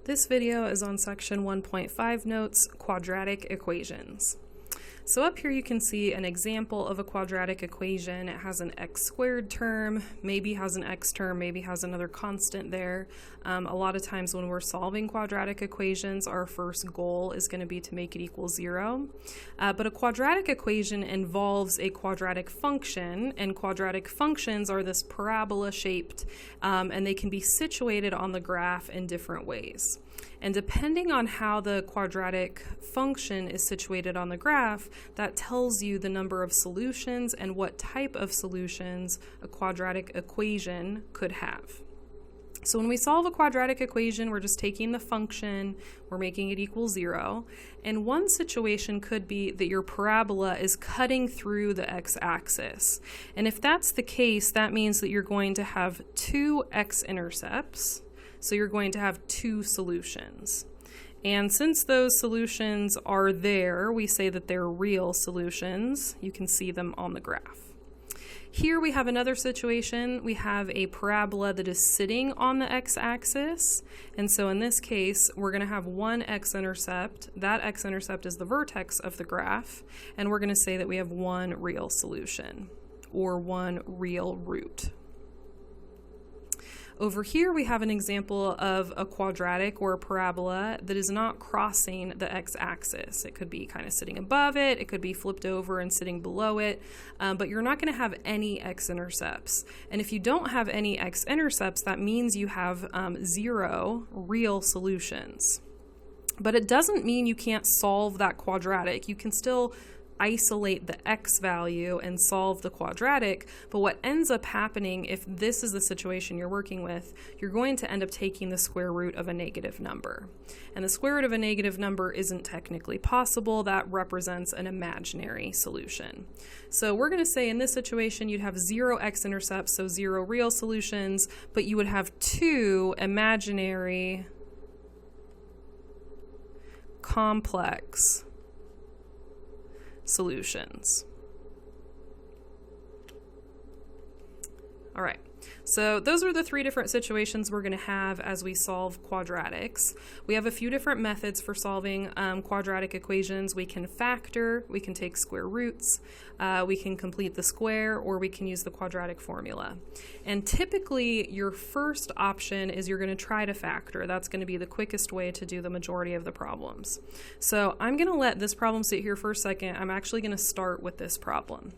This video is on section 1.5 notes, quadratic equations. So up here you can see an example of a quadratic equation. It has an x squared term, maybe has an x term, maybe has another constant there. A lot of times when we're solving quadratic equations, our first goal is going to be to make it equal 0. But a quadratic equation involves a quadratic function, and quadratic functions are this parabola shaped, and they can be situated on the graph in different ways. And depending on how the quadratic function is situated on the graph, that tells you the number of solutions and what type of solutions a quadratic equation could have. So when we solve a quadratic equation, we're just taking the function, we're making it equal 0. And one situation could be that your parabola is cutting through the x-axis. And if that's the case, that means that you're going to have two x-intercepts. So you're going to have two solutions. And since those solutions are there, we say that they're real solutions. You can see them on the graph. Here we have another situation. We have a parabola that is sitting on the x-axis. And so in this case, we're going to have one x-intercept. That x-intercept is the vertex of the graph. And we're going to say that we have one real solution, or one real root. Over here we have an example of a quadratic or a parabola that is not crossing the x-axis. It could be kind of sitting above it, it could be flipped over and sitting below it, but you're not going to have any x-intercepts. And if you don't have any x-intercepts, that means you have 0 real solutions. But it doesn't mean you can't solve that quadratic. You can still isolate the x value and solve the quadratic, but what ends up happening if this is the situation you're working with, you're going to end up taking the square root of a negative number. And the square root of a negative number isn't technically possible. That represents an imaginary solution. So we're going to say in this situation you'd have 0 x-intercepts, so 0 real solutions, but you would have 2 imaginary complex solutions. All right, so those are the 3 different situations we're going to have as we solve quadratics. We have a few different methods for solving quadratic equations. We can factor, we can take square roots, we can complete the square, or we can use the quadratic formula. And typically your first option is you're going to try to factor. That's going to be the quickest way to do the majority of the problems. So I'm going to let this problem sit here for a second. I'm actually going to start with this problem.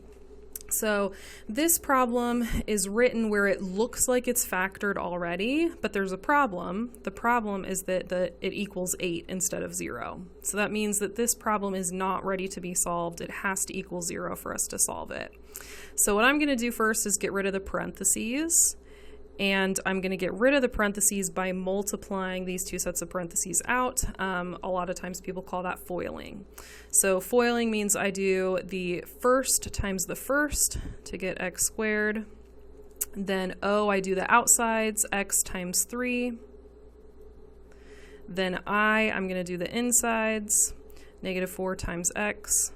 So this problem is written where it looks like it's factored already, but there's a problem. The problem is that it equals 8 instead of 0. So that means that this problem is not ready to be solved. It has to equal 0 for us to solve it. So what I'm going to do first is get rid of the parentheses. And I'm going to get rid of the parentheses by multiplying these two sets of parentheses out. A lot of times people call that foiling. So foiling means I do the first times the first to get x squared. Then I do the outsides, x times 3. Then I'm going to do the insides, negative 4 times x.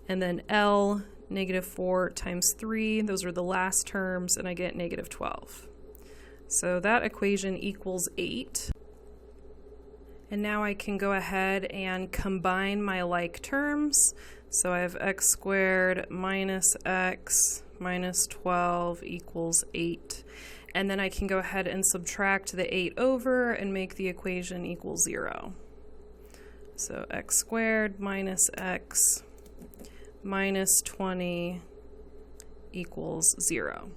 And then L, negative 4 times 3, those are the last terms, and I get negative 12. So that equation equals 8. And now I can go ahead and combine my like terms. So I have x squared minus x minus 12 equals 8. And then I can go ahead and subtract the 8 over and make the equation equal 0. So x squared minus x minus 20 equals 0.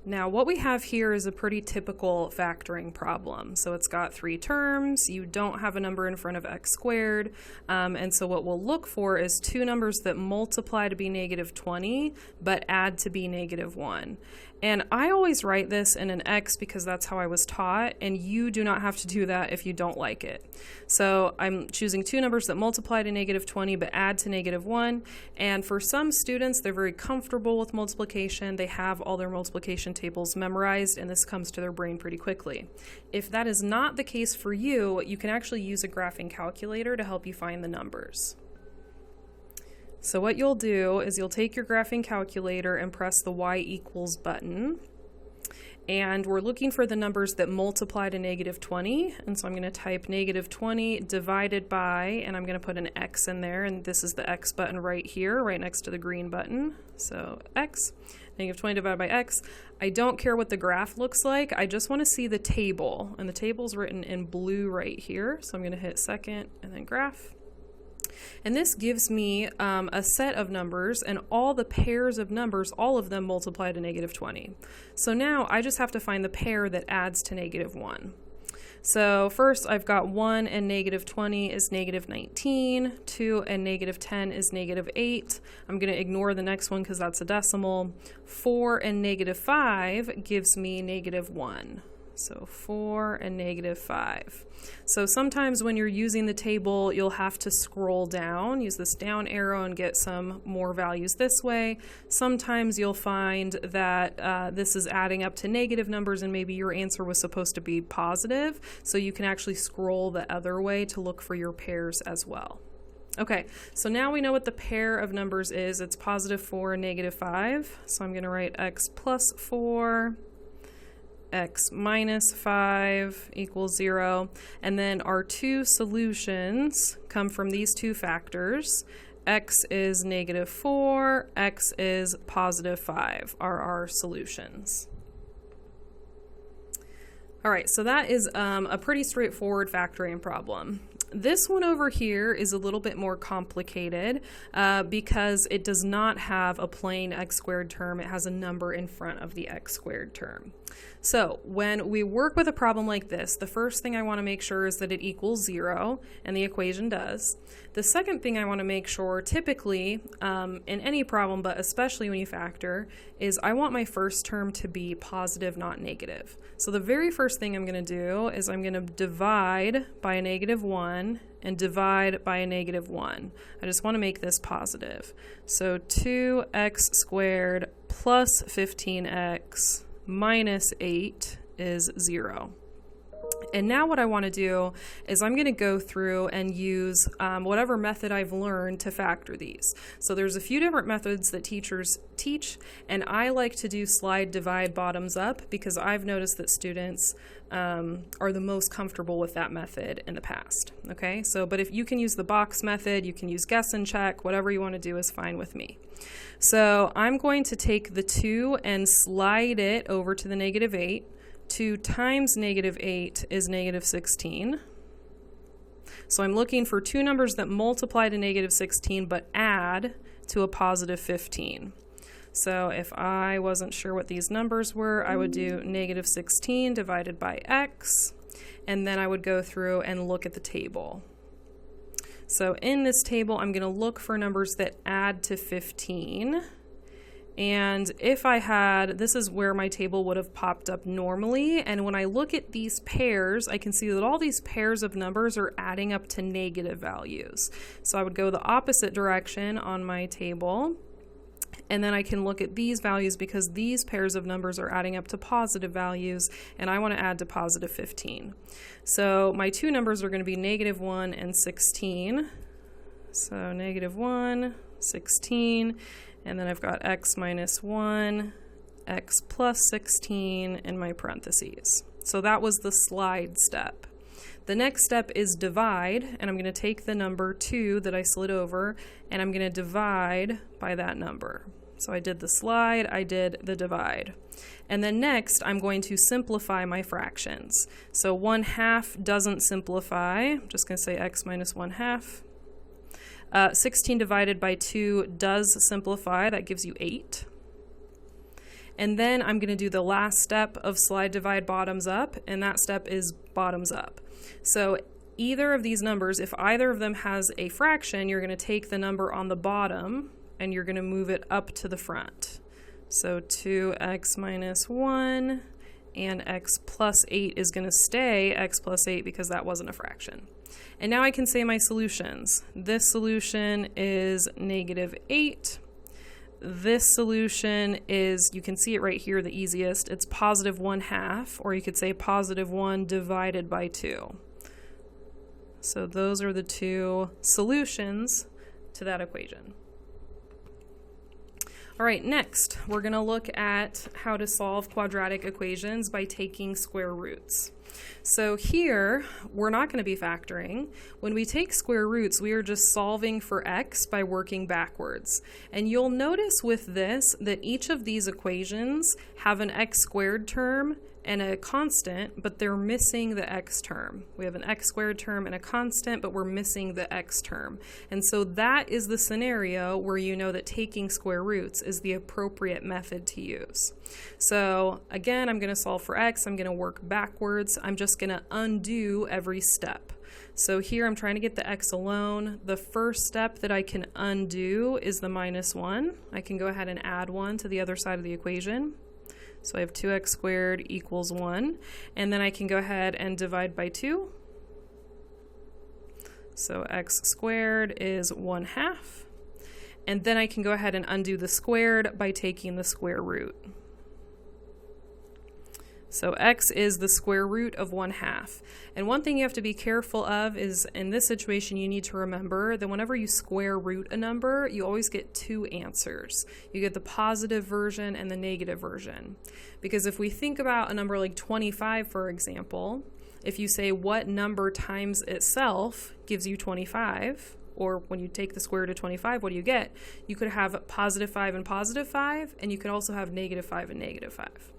Now what we have here is a pretty typical factoring problem. So it's got 3 terms, you don't have a number in front of x squared, and so what we'll look for is 2 numbers that multiply to be negative 20 but add to be negative 1. And I always write this in an x because that's how I was taught, and you do not have to do that if you don't like it. So I'm choosing 2 numbers that multiply to negative 20 but add to negative 1, and for some students they're very comfortable with multiplication. They have all their multiplication tables memorized, and this comes to their brain pretty quickly. If that is not the case for you, you can actually use a graphing calculator to help you find the numbers. So what you'll do is you'll take your graphing calculator and press the y equals button, And we're looking for the numbers that multiply to negative 20. And so I'm going to type negative 20 divided by, and I'm going to put an X in there. And this is the X button right here, right next to the green button. So X, negative 20 divided by X. I don't care what the graph looks like. I just want to see the table. And the table's written in blue right here. So I'm going to hit second and then graph. And this gives me a set of numbers, and all the pairs of numbers, all of them multiply to negative 20. So now I just have to find the pair that adds to negative 1. So first I've got 1 and negative 20 is negative 19, 2 and negative 10 is negative 8. I'm going to ignore the next one because that's a decimal. 4 and negative 5 gives me negative 1. So 4 and negative 5. So sometimes when you're using the table, you'll have to scroll down, use this down arrow and get some more values this way. Sometimes you'll find that this is adding up to negative numbers and maybe your answer was supposed to be positive. So you can actually scroll the other way to look for your pairs as well. Okay, so now we know what the pair of numbers is. It's positive 4 and negative 5. So I'm going to write x plus 4. X minus 5 equals 0. And then our two solutions come from these two factors. X is negative 4, X is positive 5 are our solutions. All right, so that is a pretty straightforward factoring problem. This one over here is a little bit more complicated because it does not have a plain x squared term. It has a number in front of the x squared term. So when we work with a problem like this, the first thing I want to make sure is that it equals 0, and the equation does. The second thing I want to make sure, typically in any problem, but especially when you factor, is I want my first term to be positive, not negative. So the very first thing I'm going to do is I'm going to divide by a negative 1 and divide by a negative 1. I just want to make this positive. So 2x squared plus 15x minus 8 is 0. And now what I want to do is I'm going to go through and use whatever method I've learned to factor these. So there's a few different methods that teachers teach, and I like to do slide divide bottoms up because I've noticed that students are the most comfortable with that method in the past. Okay, so but if you can use the box method, you can use guess and check, whatever you want to do is fine with me. So I'm going to take the 2 and slide it over to the negative 8. 2 times negative 8 is negative 16. So I'm looking for two numbers that multiply to negative 16 but add to a positive 15. So if I wasn't sure what these numbers were, I would do negative 16 divided by x, and then I would go through and look at the table. So in this table, I'm going to look for numbers that add to 15. And if I had, this is where my table would have popped up normally. And when I look at these pairs, I can see that all these pairs of numbers are adding up to negative values. So I would go the opposite direction on my table. And then I can look at these values because these pairs of numbers are adding up to positive values, and I want to add to positive 15. So my two numbers are going to be negative 1 and 16. So negative 1, 16, and then I've got x minus 1, x plus 16 in my parentheses. So that was the slide step. The next step is divide, and I'm going to take the number 2 that I slid over, and I'm going to divide by that number. So I did the slide, I did the divide. And then next, I'm going to simplify my fractions. So 1/2 doesn't simplify. I'm just going to say x minus 1/2. 16 divided by 2 does simplify. That gives you 8. And then I'm going to do the last step of slide divide bottoms up, and that step is bottoms up. So either of these numbers, if either of them has a fraction, you're going to take the number on the bottom and you're going to move it up to the front. So 2x minus 1 and x plus 8 is going to stay x plus 8 because that wasn't a fraction. And now I can say my solutions. This solution is negative 8. This solution is, you can see it right here, the easiest. It's positive 1/2, or you could say positive 1 divided by 2. So those are the two solutions to that equation. All right, next, we're going to look at how to solve quadratic equations by taking square roots. So here, we're not going to be factoring. When we take square roots, we are just solving for x by working backwards. And you'll notice with this that each of these equations have an x squared term and a constant, but they're missing the x term. We have an x squared term and a constant, but we're missing the x term. And so that is the scenario where you know that taking square roots is the appropriate method to use. So again, I'm going to solve for x. I'm going to work backwards. I'm just going to undo every step. So here I'm trying to get the x alone. The first step that I can undo is the -1. I can go ahead and add 1 to the other side of the equation. So I have 2x squared equals 1. And then I can go ahead and divide by 2. So x squared is 1/2. And then I can go ahead and undo the squared by taking the square root. So x is the square root of 1/2. And one thing you have to be careful of is in this situation you need to remember that whenever you square root a number, you always get two answers. You get the positive version and the negative version. Because if we think about a number like 25, for example, if you say what number times itself gives you 25, or when you take the square root of 25, what do you get? You could have +5 and +5, and you could also have -5 and -5.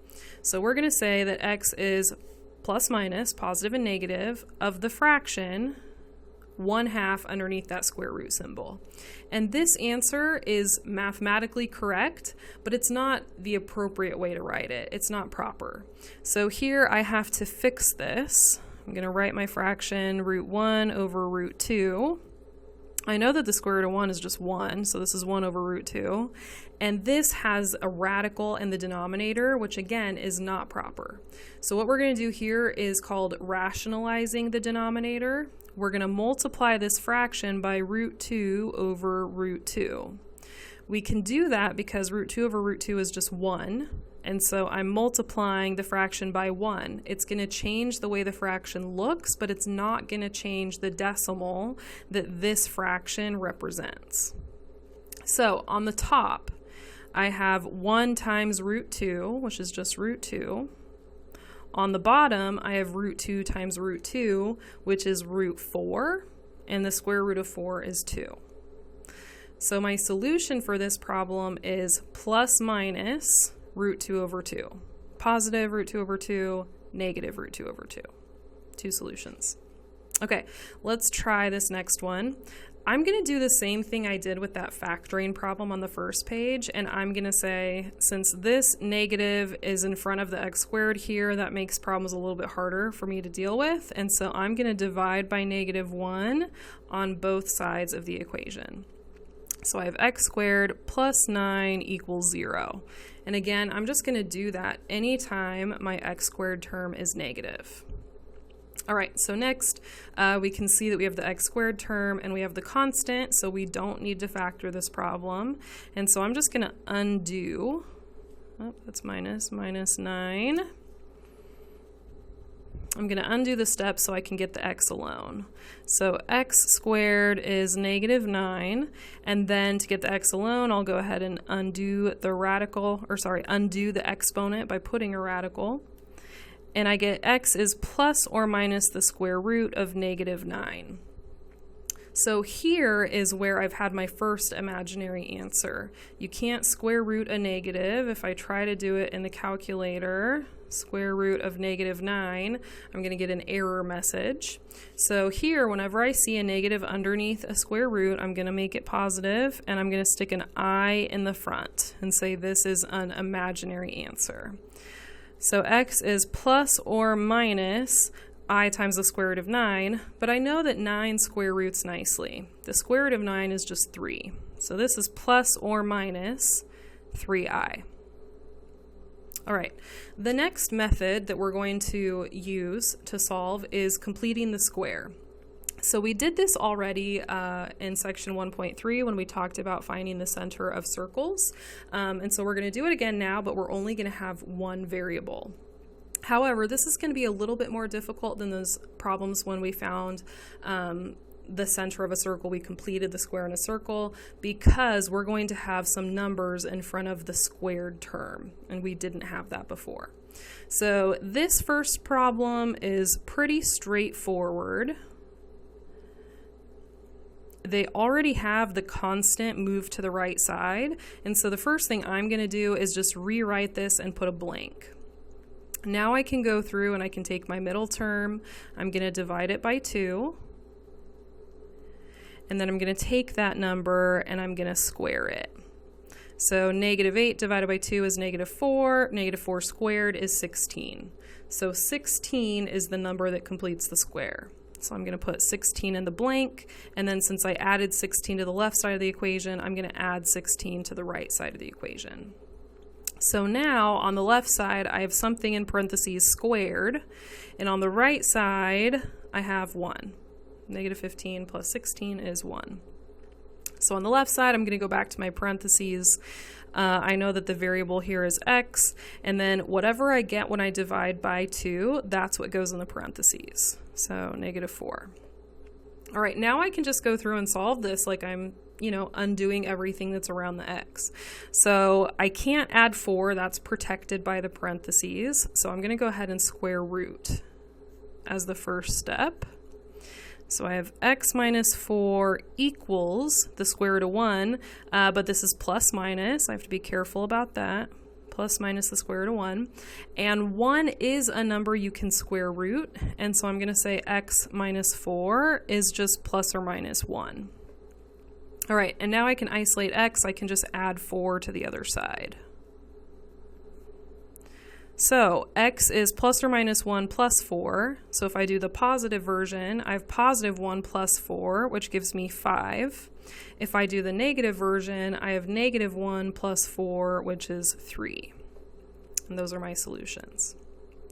So we're going to say that x is plus minus, positive and negative, of the fraction 1/2 underneath that square root symbol. And this answer is mathematically correct, but it's not the appropriate way to write it. It's not proper. So here I have to fix this. I'm going to write my fraction √1 over √2. I know that the square root of 1 is just 1, so this is 1 over √2. And this has a radical in the denominator, which again is not proper. So what we're going to do here is called rationalizing the denominator. We're going to multiply this fraction by √2 over √2. We can do that because √2 over √2 is just 1. And so I'm multiplying the fraction by 1. It's going to change the way the fraction looks, but it's not going to change the decimal that this fraction represents. So on the top, I have 1 times √2, which is just √2. On the bottom, I have √2 times √2, which is √4, and the square root of 4 is 2. So my solution for this problem is plus minus √2 over 2. Positive √2 over 2, negative √2 over 2. Two solutions. Okay, let's try this next one. I'm going to do the same thing I did with that factoring problem on the first page, and I'm going to say, since this negative is in front of the x squared here, that makes problems a little bit harder for me to deal with, and so I'm going to divide by -1 on both sides of the equation. So I have x squared plus 9 equals 0. And again, I'm just going to do that anytime my x squared term is negative. All right, so next we can see that we have the x squared term and we have the constant, so we don't need to factor this problem. And so I'm just going to undo, that's -9. I'm going to undo the steps so I can get the x alone. So x squared is -9, and then to get the x alone, I'll go ahead and undo the exponent by putting a radical. And I get x is plus or minus the square root of -9. So here is where I've had my first imaginary answer. You can't square root a negative. If I try to do it in the calculator, square root of -9, I'm going to get an error message. So here, whenever I see a negative underneath a square root, I'm going to make it positive, and I'm going to stick an I in the front and say this is an imaginary answer. So x is plus or minus I times the square root of 9, but I know that 9 square roots nicely. The square root of 9 is just 3. So this is plus or minus 3i. All right, the next method that we're going to use to solve is completing the square. So we did this already in section 1.3 when we talked about finding the center of circles. And so we're going to do it again now, but we're only going to have one variable. However, this is going to be a little bit more difficult than those problems when we found the center of a circle, we completed the square in a circle because we're going to have some numbers in front of the squared term, and we didn't have that before. So this first problem is pretty straightforward. They already have the constant moved to the right side, and so the first thing I'm going to do is just rewrite this and put a blank. Now I can go through and I can take my middle term, I'm going to divide it by 2, and then I'm going to take that number and I'm going to square it. So -8 divided by 2 is -4, -4 squared is 16. So 16 is the number that completes the square. So I'm going to put 16 in the blank, and then since I added 16 to the left side of the equation, I'm going to add 16 to the right side of the equation. So now on the left side, I have something in parentheses squared, and on the right side, I have 1. -15 plus 16 is 1. So on the left side, I'm going to go back to my parentheses. I know that the variable here is x, and then whatever I get when I divide by 2, that's what goes in the parentheses. So -4. All right, now I can just go through and solve this like I'm, undoing everything that's around the x. So I can't add 4, that's protected by the parentheses. So I'm going to go ahead and square root as the first step. So I have x minus 4 equals the square root of 1, but this is plus minus. I have to be careful about that. Plus minus the square root of 1. And 1 is a number you can square root, and so I'm going to say x minus 4 is just plus or minus 1. All right, and now I can isolate x. I can just add 4 to the other side. So x is plus or minus 1 plus 4. So if I do the positive version, I have positive 1 plus 4, which gives me 5. If I do the negative version, I have negative 1 plus 4, which is 3. And those are my solutions.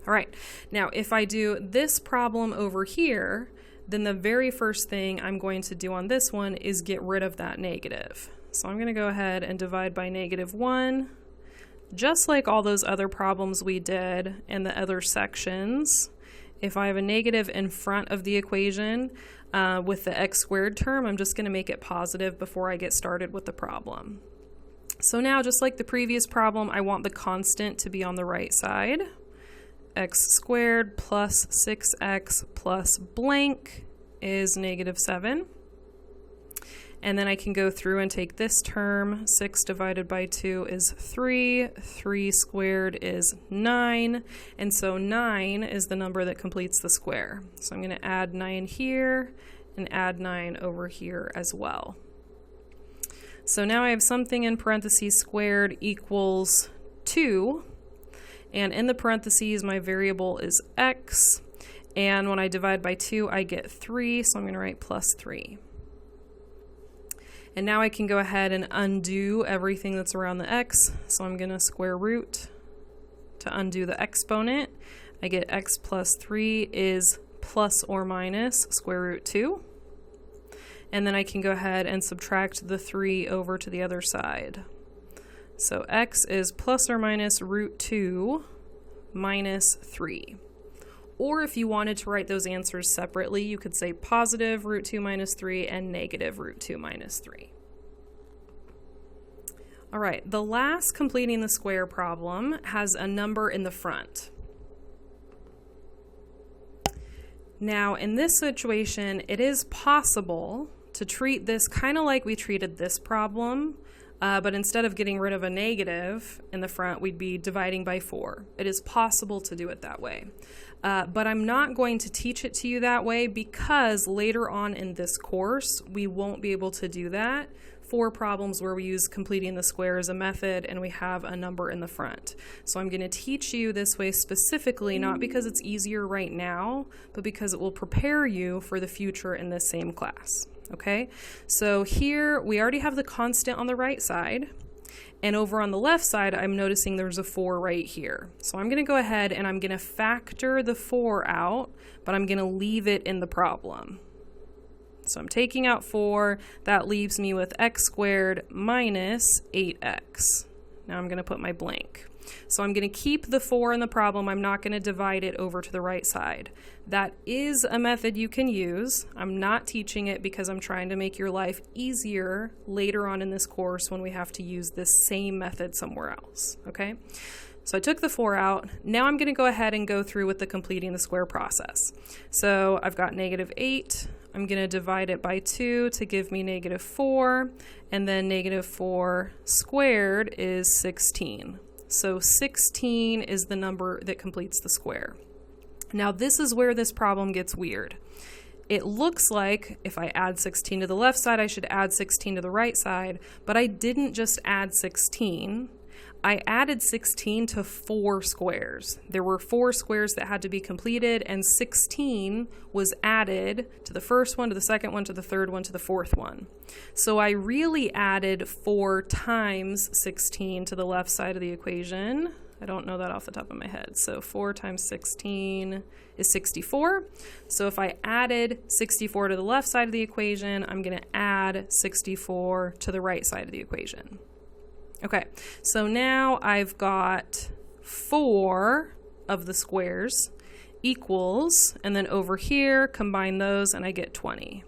All right, now if I do this problem over here, then the very first thing I'm going to do on this one is get rid of that negative. So I'm going to go ahead and divide by -1. Just like all those other problems we did in the other sections, if I have a negative in front of the equation with the x squared term, I'm just going to make it positive before I get started with the problem. So now, just like the previous problem, I want the constant to be on the right side. X squared plus 6x plus blank is -7. And then I can go through and take this term. 6 divided by 2 is 3. 3 squared is 9. And so 9 is the number that completes the square. So I'm going to add 9 here and add 9 over here as well. So now I have something in parentheses squared equals 2. And in the parentheses, my variable is x. And when I divide by 2, I get 3. So I'm going to write plus 3. And now I can go ahead and undo everything that's around the x. So I'm going to square root to undo the exponent. I get x plus 3 is plus or minus square root 2. And then I can go ahead and subtract the 3 over to the other side. So x is plus or minus root 2 minus 3. Or if you wanted to write those answers separately, you could say positive root 2 minus 3 and negative root 2 minus 3. All right, the last completing the square problem has a number in the front. Now, in this situation, it is possible to treat this kind of like we treated this problem, but instead of getting rid of a negative in the front, we'd be dividing by 4. It is possible to do it that way. But I'm not going to teach it to you that way because later on in this course, we won't be able to do that for problems where we use completing the square as a method and we have a number in the front. So I'm going to teach you this way specifically, not because it's easier right now, but because it will prepare you for the future in this same class. Okay, so here we already have the constant on the right side, and over on the left side I'm noticing there's a 4 right here. So I'm going to go ahead and I'm going to factor the 4 out, but I'm going to leave it in the problem. So I'm taking out 4, that leaves me with x squared minus 8x. Now I'm going to put my blank. So I'm going to keep the 4 in the problem. I'm not going to divide it over to the right side. That is a method you can use. I'm not teaching it because I'm trying to make your life easier later on in this course when we have to use this same method somewhere else, okay? So I took the 4 out. Now I'm going to go ahead and go through with the completing the square process. So I've got -8. I'm going to divide it by 2 to give me -4, and then -4 squared is 16. So 16 is the number that completes the square. Now this is where this problem gets weird. It looks like if I add 16 to the left side, I should add 16 to the right side, but I didn't just add 16. I added 16 to 4 squares. There were 4 squares that had to be completed, and 16 was added to the first one, to the second one, to the third one, to the fourth one. So I really added 4 times 16 to the left side of the equation. I don't know that off the top of my head. So 4 times 16 is 64. So if I added 64 to the left side of the equation, I'm going to add 64 to the right side of the equation. Okay, so now I've got 4 of the squares equals, and then over here, combine those and I get 20.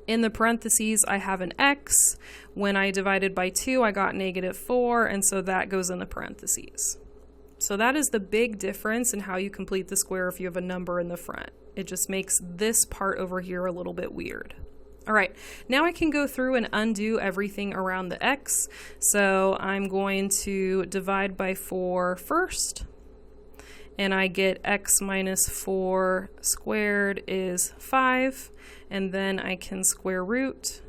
In the parentheses, I have an x. When I divided by 2, I got -4, and so that goes in the parentheses. So that is the big difference in how you complete the square if you have a number in the front. It just makes this part over here a little bit weird. All right, now I can go through and undo everything around the x. So I'm going to divide by 4 first, and I get x minus 4 squared is 5, and then I can square root,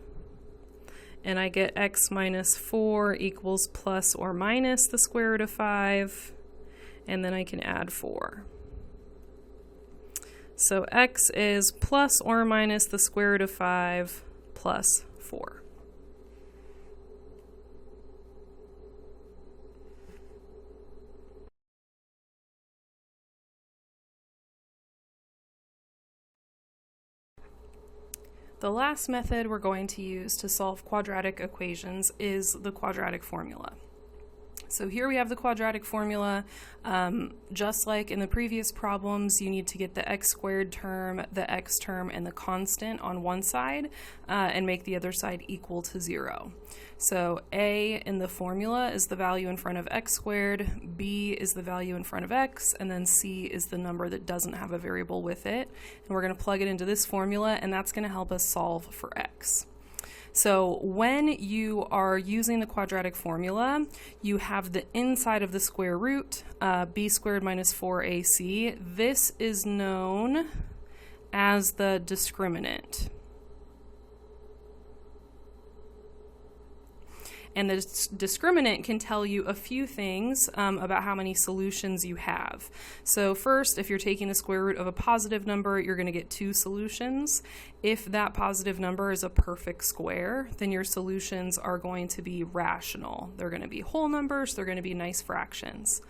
and I get x minus 4 equals plus or minus the square root of 5, and then I can add 4. So x is plus or minus the square root of 5 plus 4. The last method we're going to use to solve quadratic equations is the quadratic formula. So here we have the quadratic formula. Just like in the previous problems, you need to get the x squared term, the x term, and the constant on one side and make the other side equal to 0. So a in the formula is the value in front of x squared, b is the value in front of x, and then c is the number that doesn't have a variable with it. And we're going to plug it into this formula, and that's going to help us solve for x. So when you are using the quadratic formula, you have the inside of the square root, b squared minus 4ac. This is known as the discriminant. And the discriminant can tell you a few things about how many solutions you have. So first, if you're taking the square root of a positive number, you're going to get 2 solutions. If that positive number is a perfect square, then your solutions are going to be rational. They're going to be whole numbers, they're going to be nice fractions.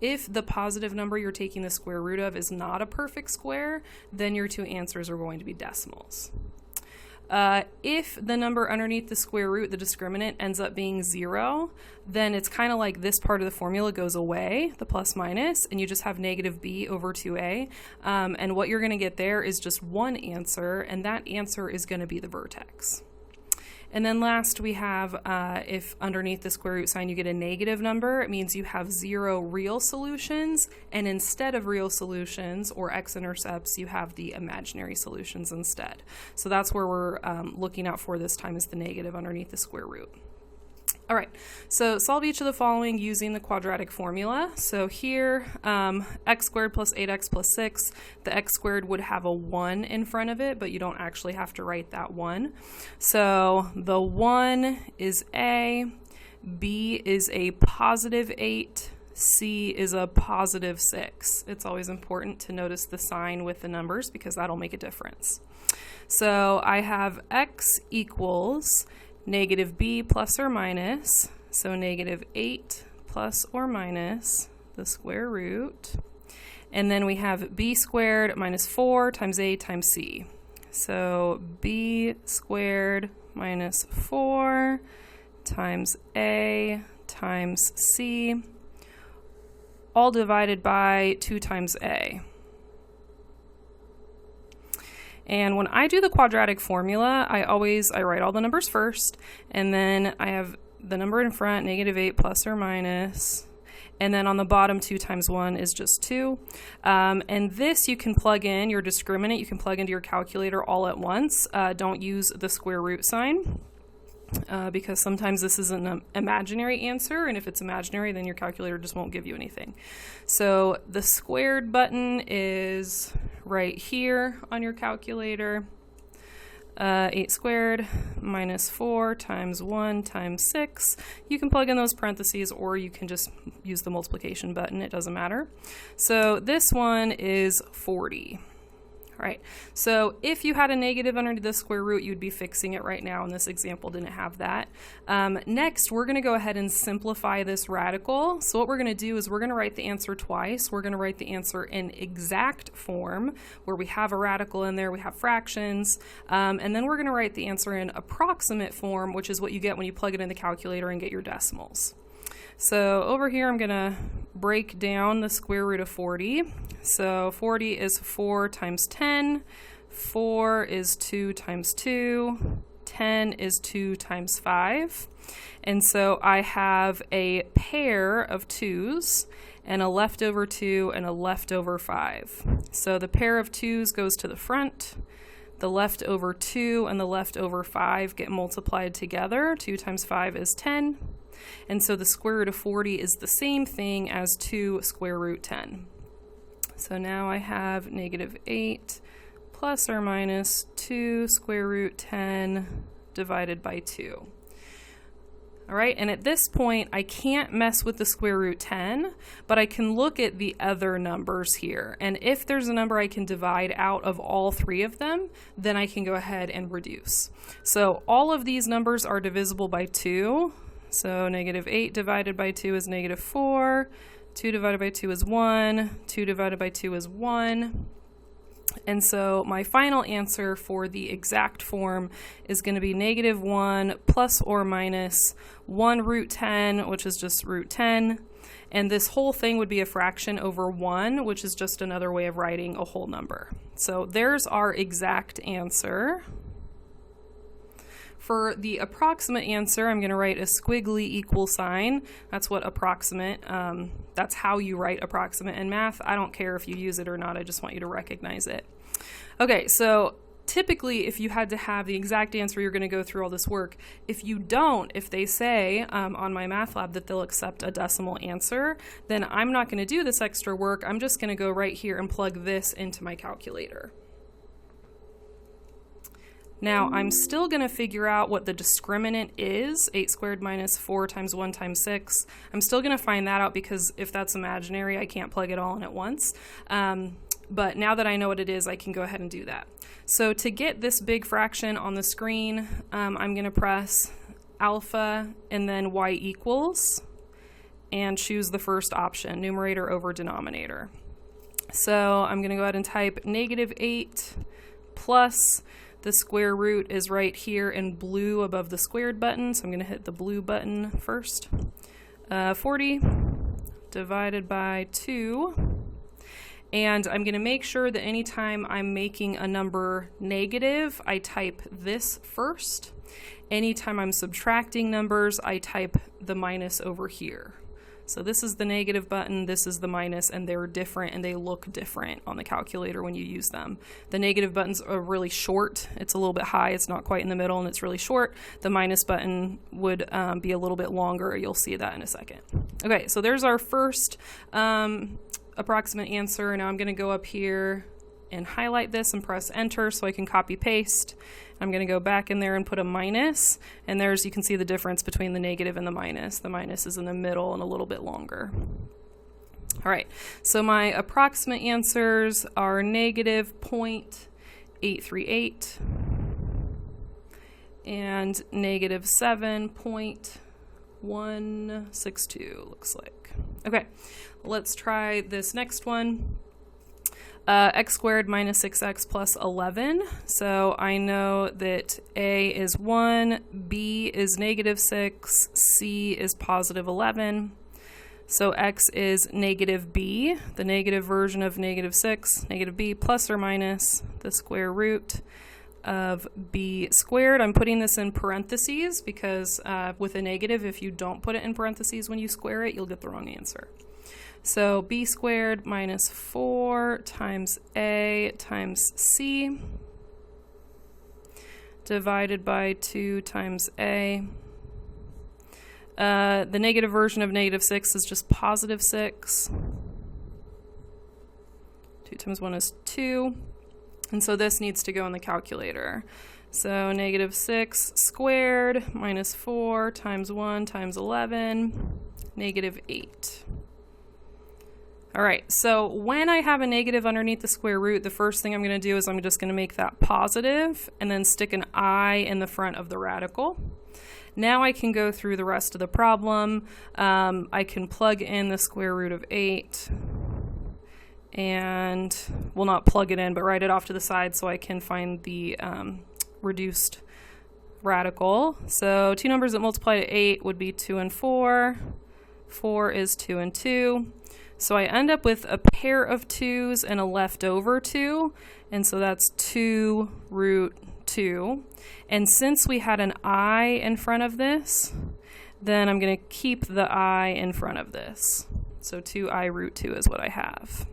If the positive number you're taking the square root of is not a perfect square, then your 2 answers are going to be decimals. If the number underneath the square root, the discriminant, ends up being 0, then it's kind of like this part of the formula goes away, the plus minus, and you just have negative b over 2a. And what you're going to get there is just one answer, and that answer is going to be the vertex. And then last we have if underneath the square root sign you get a negative number, it means you have 0 real solutions, and instead of real solutions or x-intercepts, you have the imaginary solutions instead. So that's where we're looking out for this time, is the negative underneath the square root. All right, so solve each of the following using the quadratic formula. So here, x squared plus 8x plus 6, the x squared would have a 1 in front of it, but you don't actually have to write that 1. So the 1 is a, b is a positive 8, c is a positive 6. It's always important to notice the sign with the numbers because that'll make a difference. So I have x equals negative b plus or minus, so negative 8 plus or minus the square root, and then we have b squared minus 4 times a times c. So b squared minus 4 times a times c, all divided by 2 times a. And when I do the quadratic formula, I write all the numbers first, and then I have the number in front, -8 plus or minus, and then on the bottom 2 times 1 is just 2. And this you can plug in, your discriminant, you can plug into your calculator all at once. Don't use the square root sign. Because sometimes this is an imaginary answer, and if it's imaginary, then your calculator just won't give you anything. So the squared button is right here on your calculator. 8 squared minus 4 times 1 times 6. You can plug in those parentheses, or you can just use the multiplication button. It doesn't matter. So this one is 40. All right, so if you had a negative underneath the square root, you'd be fixing it right now, and this example didn't have that. Next, we're going to go ahead and simplify this radical. So what we're going to do is we're going to write the answer twice. We're going to write the answer in exact form, where we have a radical in there, we have fractions, and then we're going to write the answer in approximate form, which is what you get when you plug it in the calculator and get your decimals. So over here, I'm going to break down the square root of 40. So 40 is 4 times 10, 4 is 2 times 2, 10 is 2 times 5. And so I have a pair of 2's and a leftover 2 and a leftover 5. So the pair of 2's goes to the front. The leftover 2 and the leftover 5 get multiplied together. 2 times 5 is 10. And so the square root of 40 is the same thing as 2 square root 10. So now I have -8 plus or minus 2 square root 10 divided by 2. All right, and at this point, I can't mess with the square root 10, but I can look at the other numbers here. And if there's a number I can divide out of all 3 of them, then I can go ahead and reduce. So all of these numbers are divisible by 2. So -8 divided by 2 is -4. 2 divided by 2 is 1. 2 divided by 2 is 1. And so my final answer for the exact form is going to be -1 plus or minus 1 root 10, which is just root 10. And this whole thing would be a fraction over 1, which is just another way of writing a whole number. So there's our exact answer. For the approximate answer, I'm going to write a squiggly equal sign. That's what approximate, that's how you write approximate in math. I don't care if you use it or not, I just want you to recognize it. Okay, so typically if you had to have the exact answer, you're going to go through all this work. If you don't, if they say on my math lab that they'll accept a decimal answer, then I'm not going to do this extra work. I'm just going to go right here and plug this into my calculator. Now, I'm still going to figure out what the discriminant is, 8 squared minus 4 times 1 times 6. I'm still going to find that out because if that's imaginary, I can't plug it all in at once. But now that I know what it is, I can go ahead and do that. So to get this big fraction on the screen, I'm going to press alpha and then y equals and choose the first option, numerator over denominator. So I'm going to go ahead and type -8 plus the square root is right here in blue above the squared button, so I'm going to hit the blue button first. 40 divided by 2. And I'm going to make sure that anytime I'm making a number negative, I type this first. Anytime I'm subtracting numbers, I type the minus over here. So this is the negative button, this is the minus, and they're different and they look different on the calculator when you use them. The negative buttons are really short. It's a little bit high, it's not quite in the middle, and it's really short. The minus button would be a little bit longer. You'll see that in a second. Okay, so there's our first approximate answer. Now I'm going to go up here and highlight this and press enter so I can copy paste. I'm going to go back in there and put a minus, and there's, you can see the difference between the negative and the minus. The minus is in the middle and a little bit longer. All right, so my approximate answers are -0.838 and -7.162, looks like. Okay, let's try this next one. X squared minus 6x plus 11. So I know that A is 1, B is -6, C is +11. So x is negative b, the negative version of negative 6, negative b plus or minus the square root of b squared. I'm putting this in parentheses because with a negative, if you don't put it in parentheses when you square it, you'll get the wrong answer. So b squared minus 4 times a times c divided by 2 times a. The negative version of negative 6 is just positive 6. 2 times 1 is 2. And so this needs to go in the calculator. So negative 6 squared minus 4 times 1 times 11, negative 8. All right, so when I have a negative underneath the square root, the first thing I'm going to do is I'm just going to make that positive and then stick an I in the front of the radical. Now I can go through the rest of the problem. I can plug in the square root of 8 and, well, not plug it in, but write it off to the side so I can find the reduced radical. So two numbers that multiply to 8 would be 2 and 4. 4 is 2 and 2. So I end up with a pair of 2's and a leftover 2, and so that's 2 root 2. And since we had an I in front of this, then I'm going to keep the I in front of this. So 2I root 2 is what I have.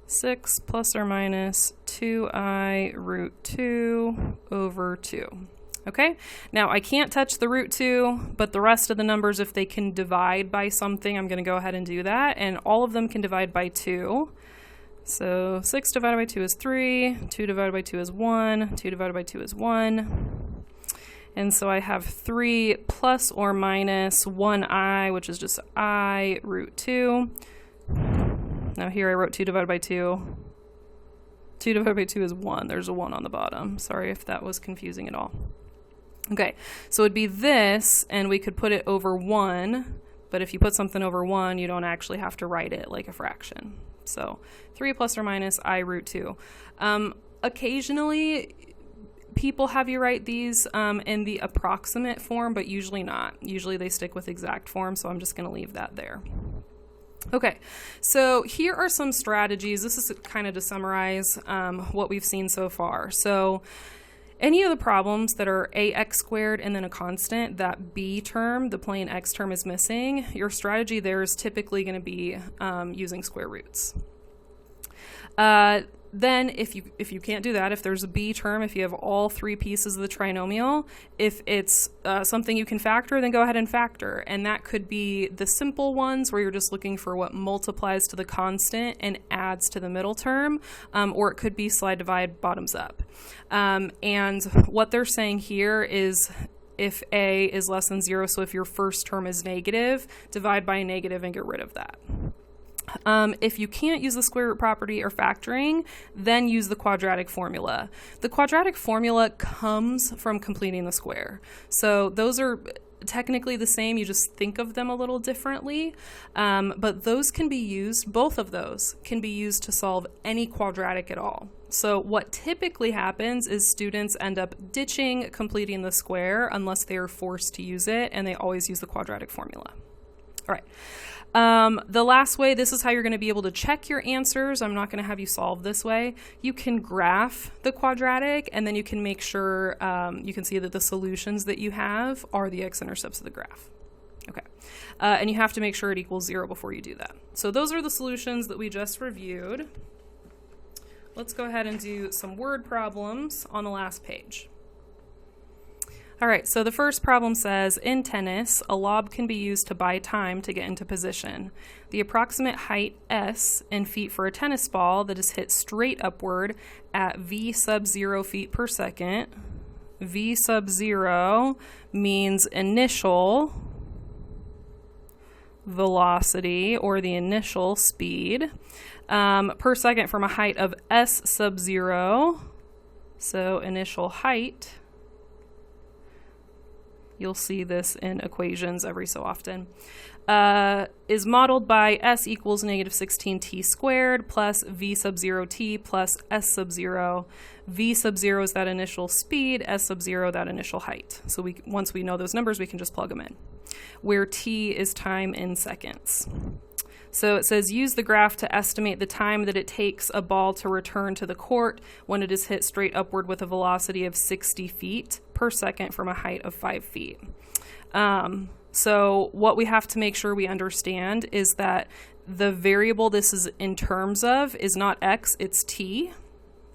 6 plus or minus 2I root 2 over 2. Okay, now I can't touch the root 2, but the rest of the numbers, if they can divide by something, I'm going to go ahead and do that. And all of them can divide by 2. So 6 divided by 2 is 3, 2 divided by 2 is 1, 2 divided by 2 is 1. And so I have 3 plus or minus 1I, which is just I root 2. Now here I wrote 2 divided by 2. 2 divided by 2 is 1. There's a 1 on the bottom. Sorry if that was confusing at all. Okay, so it'd be this, and we could put it over 1, but if you put something over 1, you don't actually have to write it like a fraction. So 3 plus or minus I root 2. Occasionally, people have you write these in the approximate form, but usually not. Usually they stick with exact form, so I'm just going to leave that there. Okay, so here are some strategies. This is kind of to summarize what we've seen so far. So any of the problems that are ax squared and then a constant, that b term, the plain x term is missing, your strategy there is typically going to be using square roots. Then if you can't do that, if there's a b term, if you have all three pieces of the trinomial, if it's something you can factor, then go ahead and factor. And that could be the simple ones where you're just looking for what multiplies to the constant and adds to the middle term, or it could be slide divide bottoms up. And what they're saying here is if a is less than 0, so if your first term is negative, divide by a negative and get rid of that. If you can't use the square root property or factoring, then use the quadratic formula. The quadratic formula comes from completing the square. So those are technically the same, you just think of them a little differently. But those can be used, both of those can be used to solve any quadratic at all. So what typically happens is students end up ditching completing the square unless they are forced to use it, and they always use the quadratic formula. All right. The last way, this is how you're going to be able to check your answers. I'm not going to have you solve this way. You can graph the quadratic, and then you can make sure you can see that the solutions that you have are the x-intercepts of the graph. Okay. And you have to make sure it equals 0 before you do that. So those are the solutions that we just reviewed. Let's go ahead and do some word problems on the last page. All right, so the first problem says, in tennis, a lob can be used to buy time to get into position. The approximate height s in feet for a tennis ball that is hit straight upward at v sub 0 feet per second. V sub 0 means initial velocity or the initial speed per second from a height of s sub 0, so initial height. You'll see this in equations every so often, is modeled by s equals negative 16t squared plus v sub 0t plus s sub 0. V sub 0 is that initial speed, s sub 0 that initial height. So once we know those numbers, we can just plug them in, where t is time in seconds. So it says use the graph to estimate the time that it takes a ball to return to the court when it is hit straight upward with a velocity of 60 feet per second from a height of 5 feet. So what we have to make sure we understand is that the variable this is in terms of is not x, it's t.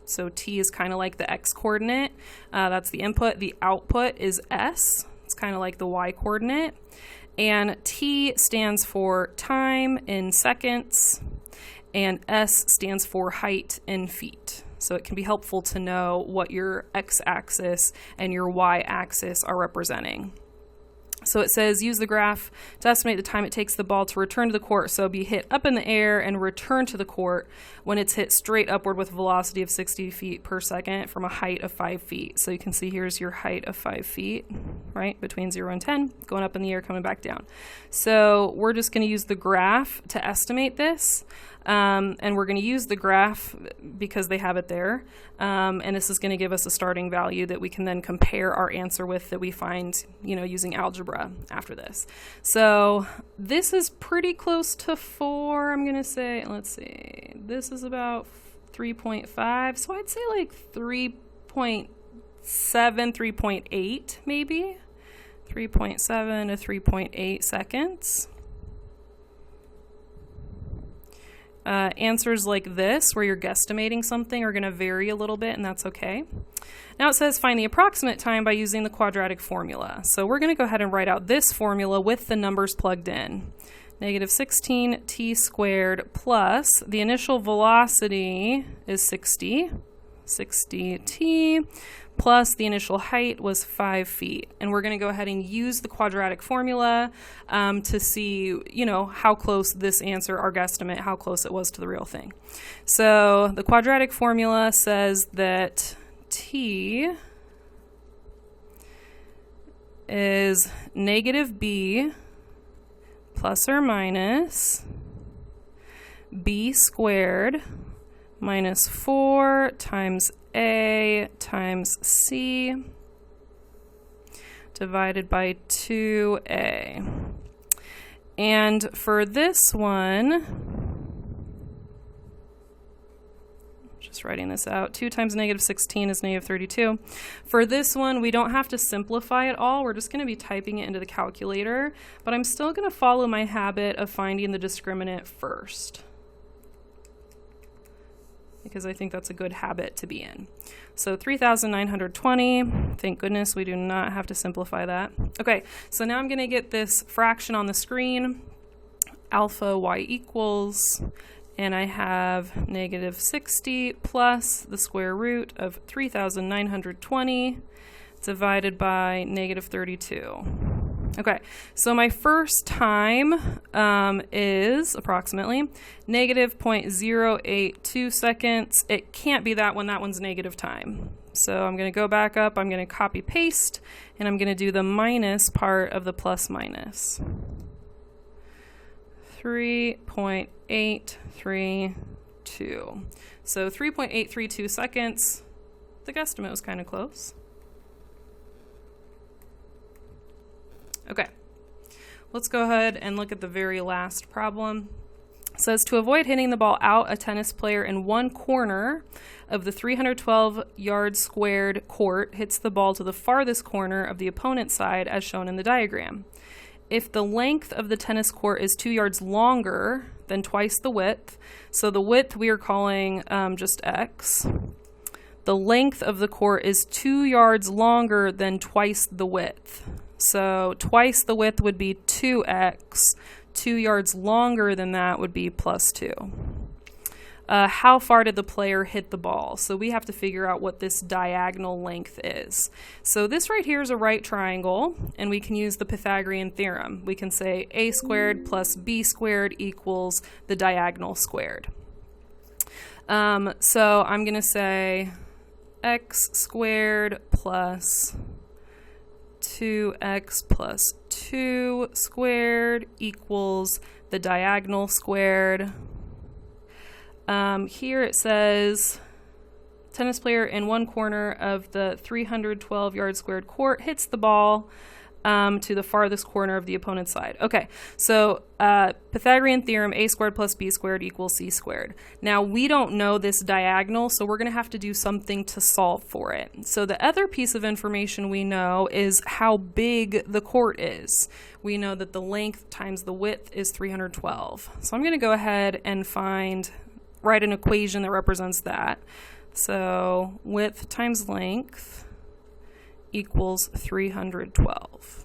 So t is kind of like the x coordinate. That's the input. The output is s. It's kind of like the y coordinate. And t stands for time in seconds, and s stands for height in feet. So it can be helpful to know what your x-axis and your y-axis are representing. So it says use the graph to estimate the time it takes the ball to return to the court. So be hit up in the air and return to the court when it's hit straight upward with a velocity of 60 feet per second from a height of 5 feet. So you can see here's your height of 5 feet, right, between 0 and 10, going up in the air, coming back down. So we're just going to use the graph to estimate this. And we're going to use the graph because they have it there. And this is going to give us a starting value that we can then compare our answer with that we find, using algebra after this. So this is pretty close to 4. I'm going to say, let's see, this is about 3.5. So I'd say like 3.7, 3.8 maybe. 3.7 to 3.8 seconds. Answers like this, where you're guesstimating something, are going to vary a little bit, and that's okay. Now it says find the approximate time by using the quadratic formula. So we're going to go ahead and write out this formula with the numbers plugged in. Negative 16t squared plus the initial velocity is 60t, plus the initial height was 5 feet. And we're going to go ahead and use the quadratic formula to see, how close this answer, our guesstimate, how close it was to the real thing. So the quadratic formula says that t is negative b plus or minus b squared minus 4 times a times c divided by 2a. And for this one, just writing this out, 2 times negative 16 is negative 32. For this one, we don't have to simplify it all. We're just going to be typing it into the calculator, but I'm still going to follow my habit of finding the discriminant first, because I think that's a good habit to be in. So 3,920, thank goodness we do not have to simplify that. Okay, so now I'm going to get this fraction on the screen, alpha y equals, and I have negative 60 plus the square root of 3,920 divided by negative 32. Okay, so my first time is approximately negative 0.082 seconds. It can't be that one. That one's negative time. So I'm going to go back up. I'm going to copy paste, and I'm going to do the minus part of the plus minus. 3.832. So 3.832 seconds. The guesstimate was kind of close. Okay, let's go ahead and look at the very last problem. It says to avoid hitting the ball out, a tennis player in one corner of the 312-yard squared court hits the ball to the farthest corner of the opponent's side as shown in the diagram. If the length of the tennis court is 2 yards longer than twice the width, so the width we are calling just x, the length of the court is 2 yards longer than twice the width. So twice the width would be 2x. 2 yards longer than that would be plus 2. How far did the player hit the ball? So we have to figure out what this diagonal length is. So this right here is a right triangle, and we can use the Pythagorean theorem. We can say a squared plus b squared equals the diagonal squared. So I'm going to say x squared plus 2x plus 2 squared equals the diagonal squared. Here it says tennis player in one corner of the 312-yard squared court hits the ball to the farthest corner of the opponent's side. Okay, so Pythagorean theorem, a squared plus b squared equals c squared. Now, we don't know this diagonal, so we're going to have to do something to solve for it. So the other piece of information we know is how big the court is. We know that the length times the width is 312. So I'm going to go ahead and write an equation that represents that. So width times length equals 312.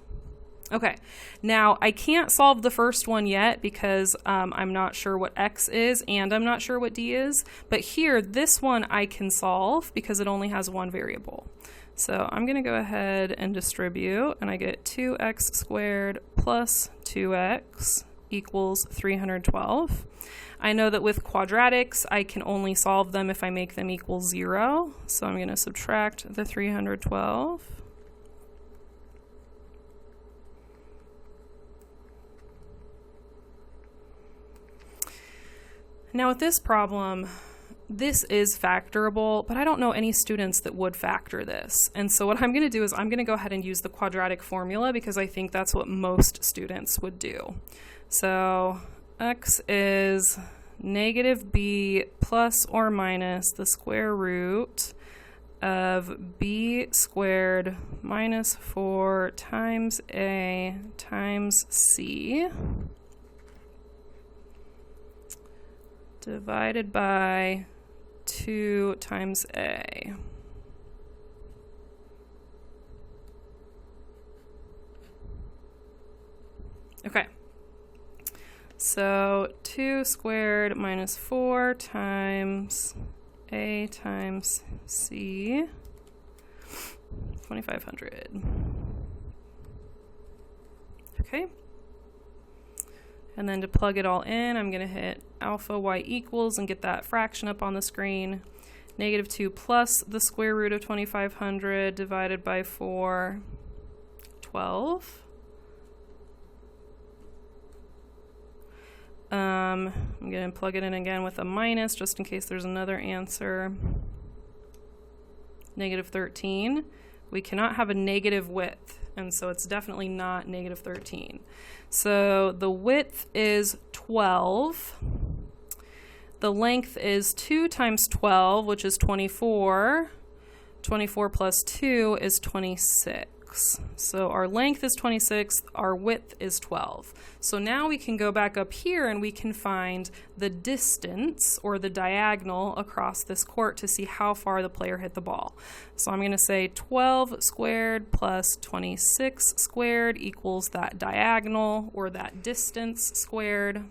Okay, now I can't solve the first one yet because I'm not sure what x is and I'm not sure what d is, but here, this one I can solve because it only has one variable. So I'm going to go ahead and distribute, and I get 2x squared plus 2x equals 312. I know that with quadratics, I can only solve them if I make them equal 0. So I'm going to subtract the 312. Now with this problem, this is factorable, but I don't know any students that would factor this. And so what I'm going to do is I'm going to go ahead and use the quadratic formula because I think that's what most students would do. So x is negative b plus or minus the square root of b squared minus 4 times a times c divided by 2 times a. Okay. So 2 squared minus 4 times a times c, 2,500. Okay. And then to plug it all in, I'm going to hit alpha y equals and get that fraction up on the screen. Negative 2 plus the square root of 2,500 divided by 4, 12. I'm going to plug it in again with a minus just in case there's another answer. Negative 13. We cannot have a negative width, and so it's definitely not negative 13. So the width is 12. The length is 2 times 12, which is 24. 24 plus 2 is 26. So our length is 26, our width is 12. So now we can go back up here and we can find the distance or the diagonal across this court to see how far the player hit the ball. So I'm going to say 12 squared plus 26 squared equals that diagonal or that distance squared.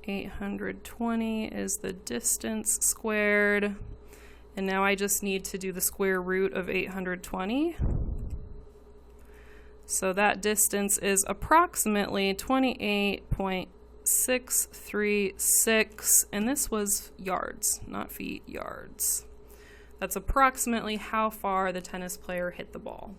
$820 is the distance squared, and now I just need to do the square root of 820. So that distance is approximately 28.636, and this was yards, not feet, yards. That's approximately how far the tennis player hit the ball.